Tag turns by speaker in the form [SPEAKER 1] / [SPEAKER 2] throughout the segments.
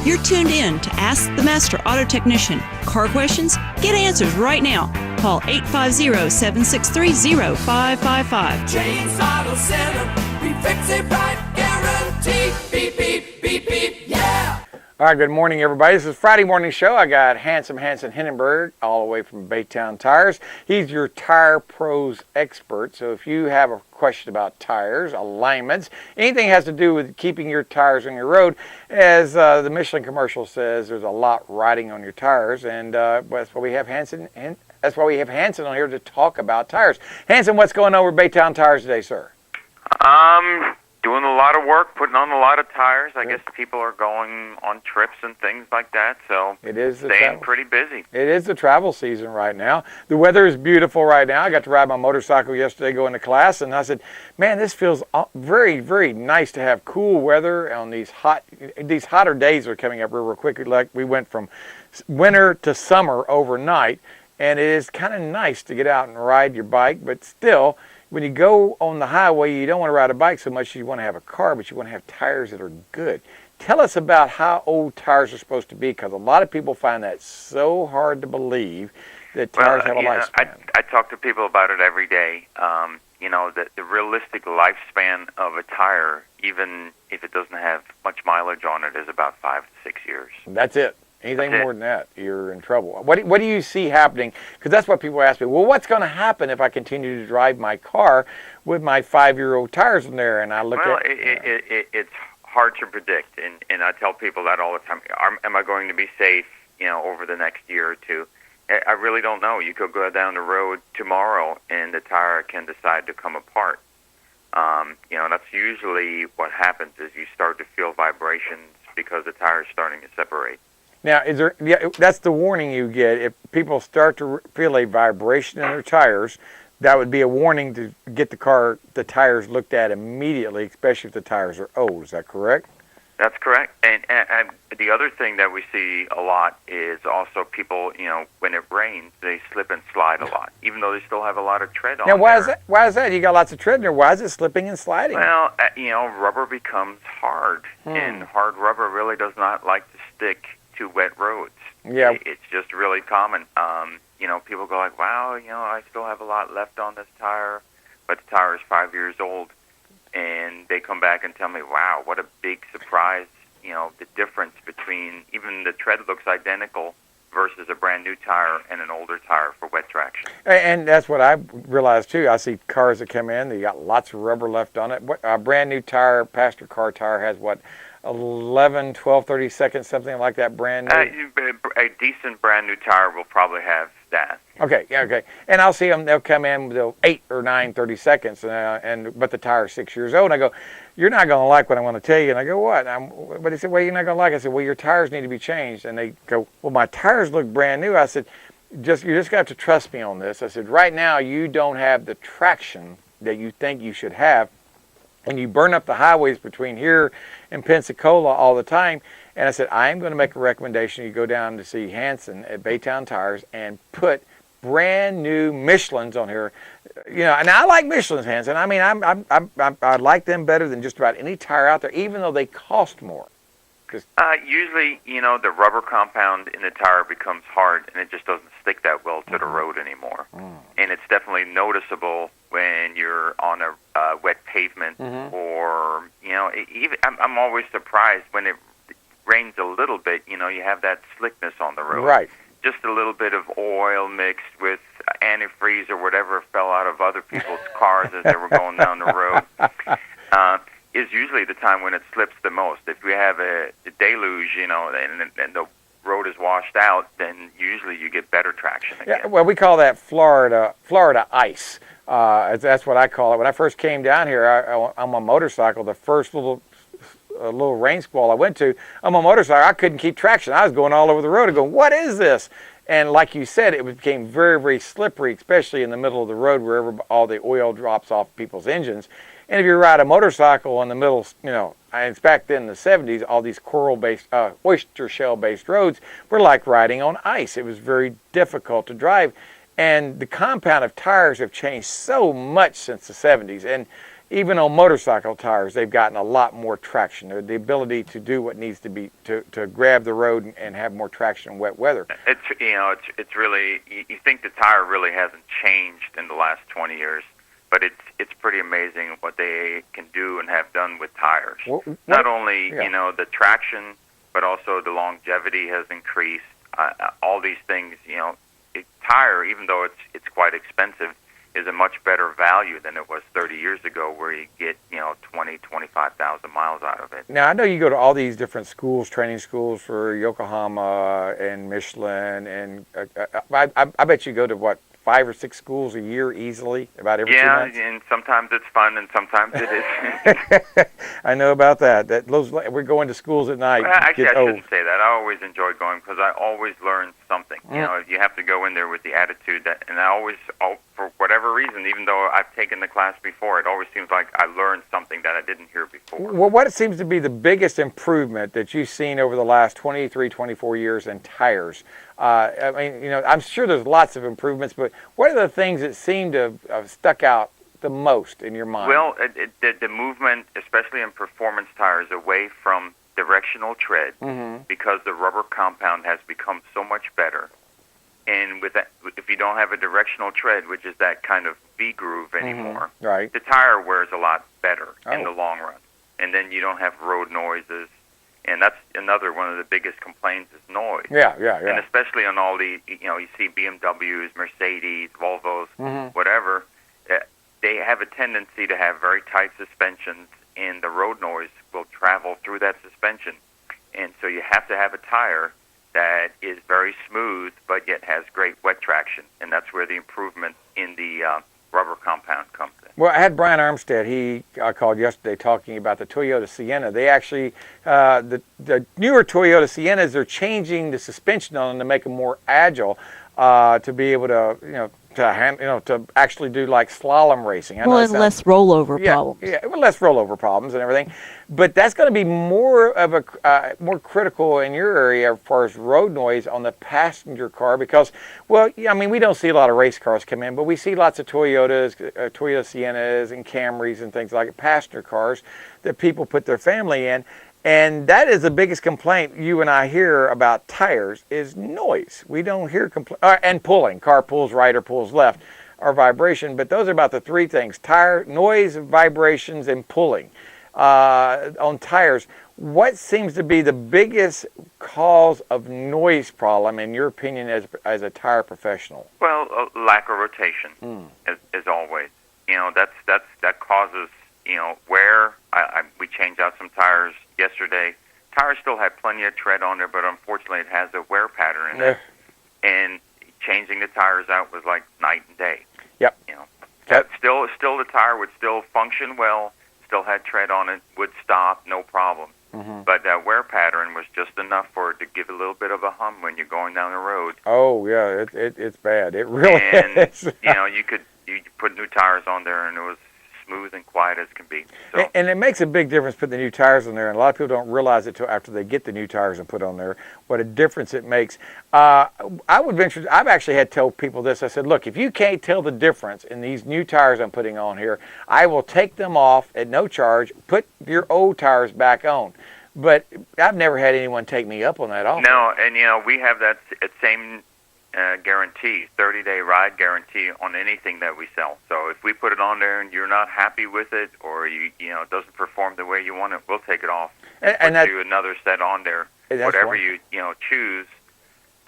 [SPEAKER 1] You're tuned in to Ask the Master Auto Technician. Car questions? Get answers right now. Call 850-763-0555.
[SPEAKER 2] James Auto Center, we fix it right, guaranteed. Beep, beep, beep, beep, yeah.
[SPEAKER 3] All right, good morning, everybody. This is Friday morning show. I got Hanson Hindenburg all the way from Baytown Tires. He's your Tire Pros expert. So if you have a question about tires, alignments, anything has to do with keeping your tires on your road, as the Michelin commercial says, there's a lot riding on your tires, and that's why we have Hanson. And that's why we have Hanson on here to talk about tires. Hanson, what's going on with Baytown Tires today, sir?
[SPEAKER 4] Doing a lot of work, putting on a lot of tires. I guess people are going on trips and things like that, so
[SPEAKER 3] it is
[SPEAKER 4] staying pretty busy.
[SPEAKER 3] It is the travel season right now. The weather is beautiful right now. I got to ride my motorcycle yesterday going to class, and I said, man, this feels very, very nice to have cool weather on these hotter days are coming up real quickly. Like we went from winter to summer overnight, and it is kind of nice to get out and ride your bike, but still, when you go on the highway, you don't want to ride a bike so much as you want to have a car, but you want to have tires that are good. Tell us about how old tires are supposed to be, because a lot of people find that so hard to believe that tires have a lifespan.
[SPEAKER 4] I talk to people about it every day. The realistic lifespan of a tire, even if it doesn't have much mileage on it, is about 5 to 6 years.
[SPEAKER 3] That's it. Anything more than that, you're in trouble. What do you see happening? Because that's what people ask me. Well, what's going to happen if I continue to drive my car with my 5-year-old tires in there? And I look at
[SPEAKER 4] it's hard to predict, and I tell people that all the time. Am I going to be safe? Over the next year or two? I really don't know. You could go down the road tomorrow, and the tire can decide to come apart. That's usually what happens is you start to feel vibrations because the tire is starting to separate.
[SPEAKER 3] Now, that's the warning you get. If people start to feel a vibration in their tires, that would be a warning to get the tires looked at immediately, especially if the tires are old. Is that correct?
[SPEAKER 4] That's correct. And the other thing that we see a lot is also people, when it rains, they slip and slide a lot, even though they still have a lot of tread on there.
[SPEAKER 3] Now, why is that? You got lots of tread in there. Why is it slipping and sliding?
[SPEAKER 4] Well, rubber becomes hard, and hard rubber really does not like to stick to wet roads.
[SPEAKER 3] Yeah.
[SPEAKER 4] It's just really common. People go like, wow, I still have a lot left on this tire, but the tire is 5 years old. And they come back and tell me, wow, what a big surprise, the difference between even the tread looks identical versus a brand new tire and an older tire for wet traction. And
[SPEAKER 3] that's what I realized too. I see cars that come in, they got lots of rubber left on it. A brand new tire, passenger car tire has 11, 12, 30 seconds, something like that, brand new?
[SPEAKER 4] A decent brand new tire will probably have that.
[SPEAKER 3] Okay. And I'll see them, they'll come in with 8 or 9, 30 seconds, but the tire's 6 years old. And I go, you're not going to like what I want to tell you. And I go, what? But they said, well, you're not going to like it. I said, well, your tires need to be changed. And they go, well, my tires look brand new. I said, you just got to have to trust me on this. I said, right now you don't have the traction that you think you should have. And you burn up the highways between here and Pensacola all the time. And I said, I'm going to make a recommendation. You go down to see Hanson at Baytown Tires and put brand new Michelins on here. And I like Michelins, Hanson. I mean, I like them better than just about any tire out there, even though they cost more.
[SPEAKER 4] Usually, the rubber compound in the tire becomes hard, and it just doesn't stick that well to the road anymore. And it's definitely noticeable when you're on a wet pavement, or even I'm always surprised when it rains a little bit. You have that slickness on the road.
[SPEAKER 3] Right.
[SPEAKER 4] Just a little bit of oil mixed with antifreeze or whatever fell out of other people's cars as they were going down the road. Is usually the time when it slips the most. If we have a deluge, and the road is washed out, then usually you get better traction again.
[SPEAKER 3] Yeah, well, we call that Florida ice. That's what I call it. When I first came down here on my motorcycle, the first little rain squall I went to, on my motorcycle, I couldn't keep traction. I was going all over the road and going, what is this? And like you said, it became very, very slippery, especially in the middle of the road wherever all the oil drops off people's engines. And if you ride a motorcycle in the middle, back then in the 70s, all these coral-based, oyster shell-based roads were like riding on ice. It was very difficult to drive. And the compound of tires have changed so much since the 70s. And even on motorcycle tires, they've gotten a lot more traction. The ability to do what needs to be to grab the road and have more traction in wet weather.
[SPEAKER 4] It's really, you think the tire really hasn't changed in the last 20 years, but it's pretty amazing what they can do and have done with tires. Not only the traction, but also the longevity has increased. All these things, tire, even though it's quite expensive, is a much better value than it was 30 years ago, where you get 25,000 miles out of it.
[SPEAKER 3] Now I know you go to all these different schools, training schools for Yokohama and Michelin, and I bet you go to what, 5 or 6 schools a year easily, about every 2 months?
[SPEAKER 4] Yeah, and sometimes it's fun, and sometimes it is.
[SPEAKER 3] I know about that. We're going to schools at night.
[SPEAKER 4] Well, actually, I shouldn't say that. I always enjoy going because I always learn something. You have to go in there with the attitude that, and I always, for whatever reason, even though I've taken the class before, it always seems like I learned something that I didn't hear before.
[SPEAKER 3] Well, what seems to be the biggest improvement that you've seen over the last 23, 24 years in tires? I mean, I'm sure there's lots of improvements, but what are the things that seem to have stuck out the most in your mind?
[SPEAKER 4] Well, the movement, especially in performance tires, away from directional tread, because the rubber compound has become so much better. And with that, if you don't have a directional tread, which is that kind of V groove anymore,
[SPEAKER 3] right,
[SPEAKER 4] the tire wears a lot better in the long run. And then you don't have road noises. And that's another one of the biggest complaints is noise.
[SPEAKER 3] Yeah.
[SPEAKER 4] And especially on all the, you see BMWs, Mercedes, Volvos, whatever, they have a tendency to have very tight suspensions, and the road noise will travel through that suspension. And so you have to have a tire that is very smooth, but yet has great wet traction. And that's where the improvement in the rubber compound comes in.
[SPEAKER 3] Well, I had Brian Armstead. He called yesterday talking about the Toyota Sienna. They actually, the newer Toyota Siennas, they're changing the suspension on them to make them more agile, to be able to, to actually do like slalom racing.
[SPEAKER 1] And less rollover problems.
[SPEAKER 3] Yeah, less rollover problems and everything. But that's going to be more of a more critical in your area as far as road noise on the passenger car because, well, I mean, we don't see a lot of race cars come in, but we see lots of Toyotas, Toyota Siennas and Camrys and things like it, passenger cars that people put their family in. And that is the biggest complaint you and I hear about tires is noise. We don't hear and pulling. Car pulls right or pulls left or vibration. But those are about the 3 things: tire, noise, vibrations, and pulling. On tires, what seems to be the biggest cause of noise problem, in your opinion, as a tire professional?
[SPEAKER 4] Well, lack of rotation, as always. That causes, wear. We changed out some tires yesterday. Tires still had plenty of tread on there, but unfortunately it has a wear pattern in it. And changing the tires out was like night and day.
[SPEAKER 3] Yep.
[SPEAKER 4] Still the tire would still function well, still had tread on it, would stop, no problem. But that wear pattern was just enough for it to give a little bit of a hum when you're going down the road.
[SPEAKER 3] Oh yeah, it's bad. It really is.
[SPEAKER 4] You put new tires on there and it was smooth and quiet as can be. So.
[SPEAKER 3] And it makes a big difference putting the new tires on there, and a lot of people don't realize it till after they get the new tires and put on there, what a difference it makes. I've actually had to tell people this. I said, look, if you can't tell the difference in these new tires I'm putting on here, I will take them off at no charge, put your old tires back on. But I've never had anyone take me up on that offer.
[SPEAKER 4] No, and we have that same guarantee, 30-day ride guarantee on anything that we sell. So if we put it on there and you're not happy with it, or it doesn't perform the way you want it, we'll take it off and put you another set on there, whatever you choose.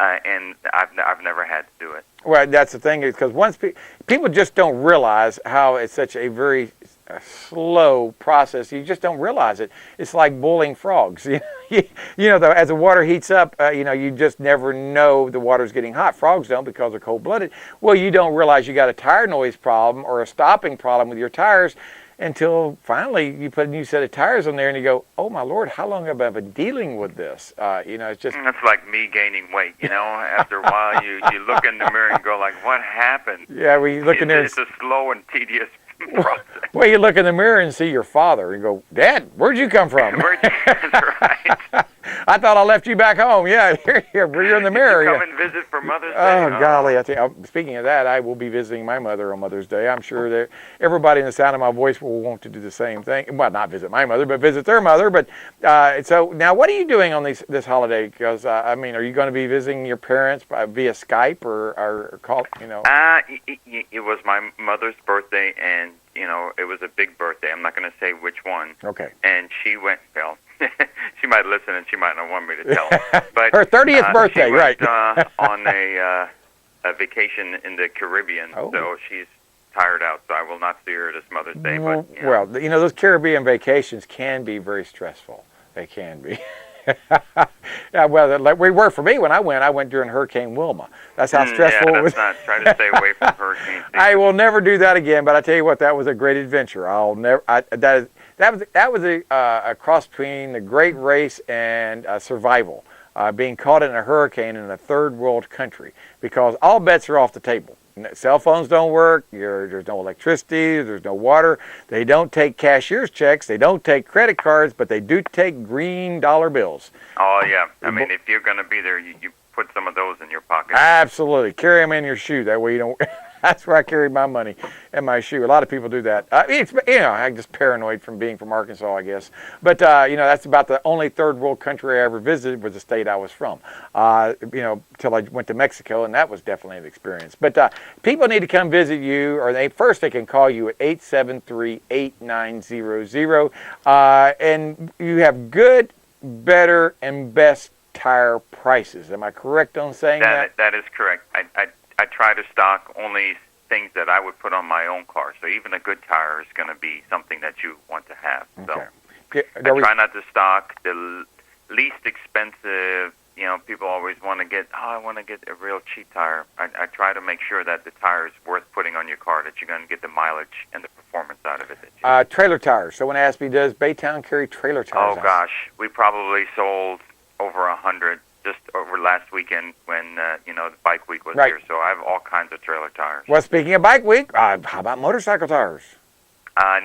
[SPEAKER 4] And I've never had to do it.
[SPEAKER 3] Well, that's the thing, is because once people just don't realize how it's such a very slow process. You just don't realize it. It's like boiling frogs. As the water heats up, you just never know the water's getting hot. Frogs don't, because they're cold-blooded. Well, you don't realize you got a tire noise problem or a stopping problem with your tires until finally you put a new set of tires on there and you go, oh my Lord, how long have I been dealing with this? It's just...
[SPEAKER 4] That's like me gaining weight, After a while you look in the mirror and go like, what happened?
[SPEAKER 3] Yeah, well, you look in there.
[SPEAKER 4] It's a slow and tedious process.
[SPEAKER 3] Well, you look in the mirror and see your father and go, Dad, where'd you come from?
[SPEAKER 4] That's right.
[SPEAKER 3] I thought I left you back home. Yeah, you're in the mirror.
[SPEAKER 4] Come
[SPEAKER 3] Yeah.
[SPEAKER 4] and visit for Mother's Day.
[SPEAKER 3] Oh, golly. Speaking of that, I will be visiting my mother on Mother's Day. I'm sure that everybody in the sound of my voice will want to do the same thing. Well, not visit my mother, but visit their mother. But so now, what are you doing on this holiday? Because, I mean, are you going to be visiting your parents via Skype or call, you know?
[SPEAKER 4] It was my mother's birthday, and, you know, it was a big birthday. I'm not going to say which one.
[SPEAKER 3] Okay.
[SPEAKER 4] And she went, well, she might listen and she might not want me to tell. But
[SPEAKER 3] her 30th birthday,
[SPEAKER 4] she went,
[SPEAKER 3] right?
[SPEAKER 4] On a vacation in the Caribbean, so she's tired out, so I will not see her this Mother's Day. But you know.
[SPEAKER 3] Well, you know, those Caribbean vacations can be very stressful. They can be. Yeah, well, like we were for me when I went during Hurricane Wilma. That's how stressful it was.
[SPEAKER 4] Not try to stay away from hurricane season.
[SPEAKER 3] I will never do that again. But I tell you what, that was a great adventure. I'll never. That was a cross between the great race and survival. Being caught in a hurricane in a third world country, because all bets are off the table. Cell phones don't work. There's no electricity. There's no water. They don't take cashier's checks. They don't take credit cards, but they do take green dollar bills.
[SPEAKER 4] Oh, yeah. I mean, if you're going to be there, you put some of those in your pocket.
[SPEAKER 3] Absolutely. Carry them in your shoe. That way you don't... That's where I carried my money in my shoe. A lot of people do that. It's, you know, I'm just paranoid from being from Arkansas, I guess. But, you know, that's about the only third world country I ever visited was the state I was from. You know, till I went to Mexico, and that was definitely an experience. But people need to come visit you, or they can call you at 873-8900. And you have good, better, and best tire prices. Am I correct on saying that?
[SPEAKER 4] That is correct. I try to stock only things that I would put on my own car. So even a good tire is going to be something that you want to have.
[SPEAKER 3] Okay.
[SPEAKER 4] So I try not to stock the least expensive. You know, people always want to get, I want to get a real cheap tire. I try to make sure that the tire is worth putting on your car, that you're going to get the mileage and the performance out of it.
[SPEAKER 3] Trailer tires. Someone asked me, does Baytown carry trailer tires?
[SPEAKER 4] Oh, gosh. We probably sold over 100 just over last weekend when, you know, the bike week was here. So I have all kinds of trailer tires.
[SPEAKER 3] Well, speaking of bike week, how about motorcycle tires?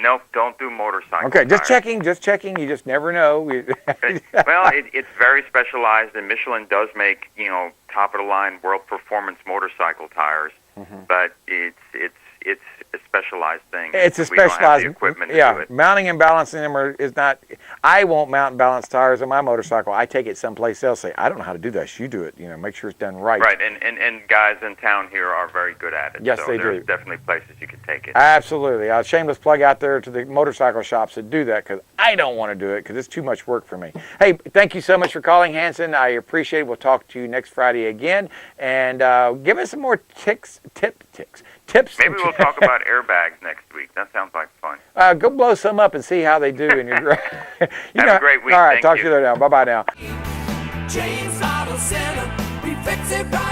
[SPEAKER 4] Nope, don't do motorcycle
[SPEAKER 3] Okay, just
[SPEAKER 4] tires.
[SPEAKER 3] checking. You just never know.
[SPEAKER 4] Well, it's very specialized, and Michelin does make, you know, top-of-the-line world performance motorcycle tires, but it's a specialized thing.
[SPEAKER 3] It's a
[SPEAKER 4] we don't have
[SPEAKER 3] specialized
[SPEAKER 4] the equipment to do it.
[SPEAKER 3] Mounting and balancing them is not. I won't mount and balance tires on my motorcycle. I take it someplace else. Say, I don't know how to do this. You do it. You know, make sure it's done right.
[SPEAKER 4] Right, and guys in town here are very good at it.
[SPEAKER 3] Yes,
[SPEAKER 4] so
[SPEAKER 3] they
[SPEAKER 4] there's
[SPEAKER 3] do.
[SPEAKER 4] Definitely places you can take it.
[SPEAKER 3] Absolutely. A shameless plug out there to the motorcycle shops that do that, because I don't want to do it because it's too much work for me. Hey, thank you so much for calling, Hanson. I appreciate it. We'll talk to you next Friday again, and give us some more tips.
[SPEAKER 4] Maybe we'll talk about airbags next week. That sounds like fun.
[SPEAKER 3] Go blow some up and see how they do. In your,
[SPEAKER 4] Have a great week.
[SPEAKER 3] All right,
[SPEAKER 4] Thank
[SPEAKER 3] talk
[SPEAKER 4] you.
[SPEAKER 3] to you later now. Bye-bye now.
[SPEAKER 2] James Auto Center, we fix it right.